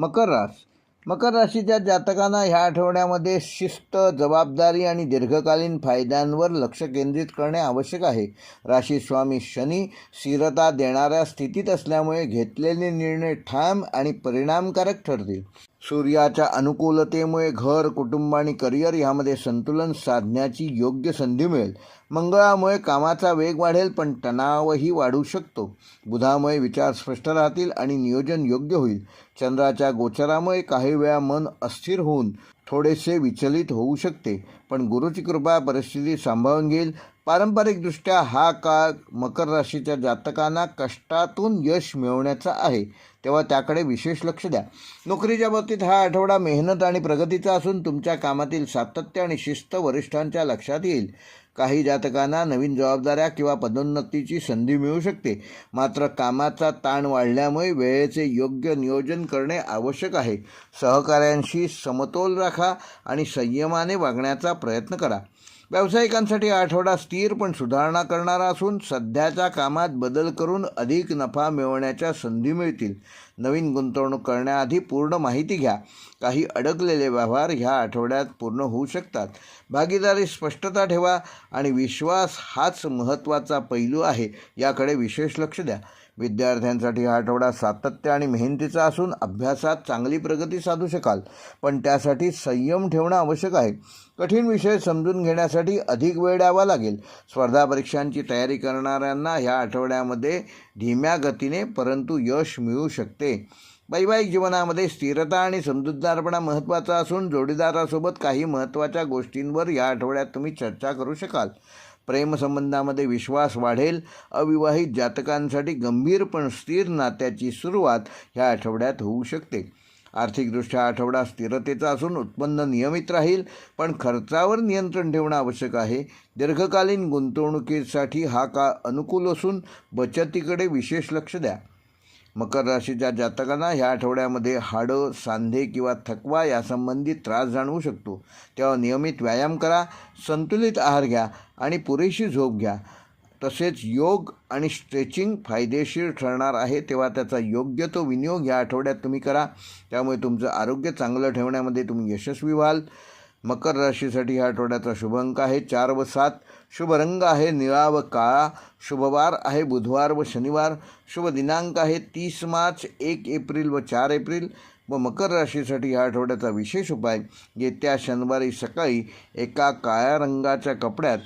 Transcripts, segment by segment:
मकर राशीच्या जातकांना ह्या आठवड्यामध्ये शिस्त, जबाबदारी आणि दीर्घकालीन फायद्यांवर लक्ष केंद्रित करणे आवश्यक आहे. राशी स्वामी शनी स्थिरता देणाऱ्या स्थितीत असल्यामुळे घेतलेले निर्णय ठाम आणि परिणामकारक ठरतील. सूर्याच्या अनुकूलतेमुळे घर, कुटुंब आणि करिअर यामध्ये संतुलन साधण्याची योग्य संधी मिळेल. मंगळामुळे कामाचा वेग वाढेल, पण तणावही वाढू शकतो. बुधामुळे विचार स्पष्ट राहतील आणि नियोजन योग्य होईल. चंद्राच्या गोचरामुळे काही वेळा मन अस्थिर होऊन थोडेसे विचलित होऊ शकते, पण गुरुची कृपा परिस्थिती सांभाळून घेईल. पारंपरिकदृष्ट्या हा काळ मकर राशीच्या जातकांना कष्टातून यश मिळवण्याचा आहे, तेव्हा त्याकडे विशेष लक्ष द्या. नोकरीच्या बाबतीत हा आठवडा मेहनत आणि प्रगतीचा असून तुमच्या कामातील सातत्य आणि शिस्त वरिष्ठांच्या लक्षात येईल. काही जातकांना नवीन जबाबदाऱ्या किंवा पदोन्नतीची संधी मिळू शकते, मात्र कामाचा ताण वाढल्यामुळे वेळेचे योग्य नियोजन करणे आवश्यक आहे. सहकाऱ्यांशी समतोल राखा आणि संयमाने वागण्याचा प्रयत्न करा. व्यावसायिकांसाठी हा आठवडा स्थिर पण सुधारणा करणारा असून सध्याच्या कामात बदल करून अधिक नफा मिळवण्याच्या संधी मिळतील. नवीन गुंतवणूक करण्याआधी पूर्ण माहिती घ्या. काही अडकलेले व्यवहार ह्या आठवड्यात पूर्ण होऊ शकतात. भागीदारी स्पष्टता ठेवा आणि विश्वास हाच महत्त्वाचा पैलू आहे, याकडे विशेष लक्ष द्या. विद्यार्थ्यांसाठी हा आठवडा सातत्य आणि मेहनतीचा असून अभ्यासात चांगली प्रगती साधू शकाल, पण त्यासाठी संयम ठेवणं आवश्यक आहे. कठीण विषय समजून घेण्यासाठी अधिक वेळ द्यावा लागेल. स्पर्धा परीक्षांची तयारी करणाऱ्यांना ह्या आठवड्यामध्ये धीम्या गतीने परंतु यश मिळू शकते. वैवाहिक जीवनामध्ये स्थिरता आणि समजूतदारपणा महत्त्वाचा असून जोडीदारासोबत काही महत्त्वाच्या गोष्टींवर या आठवड्यात तुम्ही चर्चा करू शकाल. प्रेमसंबंधामध्ये विश्वास वाढेल. अविवाहित जातकांसाठी गंभीर पण स्थिर नात्याची सुरुवात ह्या आठवड्यात होऊ शकते. आर्थिकदृष्ट्या आठवडा स्थिरतेचा असून उत्पन्न नियमित राहील, पण खर्चावर नियंत्रण ठेवणं आवश्यक आहे. दीर्घकालीन गुंतवणुकीसाठी हा काळ अनुकूल असून बचतीकडे विशेष लक्ष द्या. मकर राशीच्या जातकांना ह्या आठवड्यामध्ये हाडं, सांधे किंवा थकवा यासंबंधी त्रास जाणवू शकतो, तेव्हा नियमित व्यायाम करा, संतुलित आहार घ्या आणि पुरेशी झोप घ्या. तसेच योग आणि स्ट्रेचिंग फायदेशीर ठरणार आहे, तेव्हा त्याचा योग्य तो विनियोग या आठवड्यात तुम्ही करा. त्यामुळे तुमचं आरोग्य चांगलं ठेवण्यामध्ये तुम्ही यशस्वी व्हाल. मकर राशीसाठी ह्या आठवड्याचा शुभ अंक आहे 4 व 7. शुभ रंग आहे निळा व काळा. शुभवार आहे बुधवार व शनिवार. शुभ दिनांक आहे 30 मार्च, 1 एप्रिल व 4 एप्रिल. व मकर राशीसाठी ह्या आठवड्याचा विशेष उपाय, येत्या शनिवारी सकाळी एका काळ्या रंगाच्या कपड्यात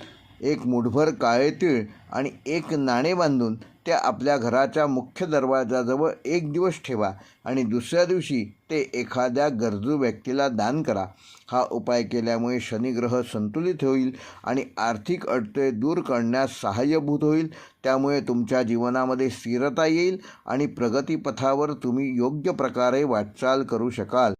एक मुठभर काळे तीळ आणि एक नाणे बांधून त्या आपल्या घराच्या मुख्य दरवाजाजवळ एक दिवस ठेवा आणि दुसऱ्या दिवशी ते एखाद्या गरजू व्यक्तीला दान करा. हा उपाय केल्यामुळे शनिग्रह संतुलित होईल आणि आर्थिक अडथळे दूर करण्यास सहाय्यभूत होईल. त्यामुळे तुमच्या जीवनामध्ये स्थिरता येईल आणि प्रगतीपथावर तुम्ही योग्य प्रकारे वाटचाल करू शकाल.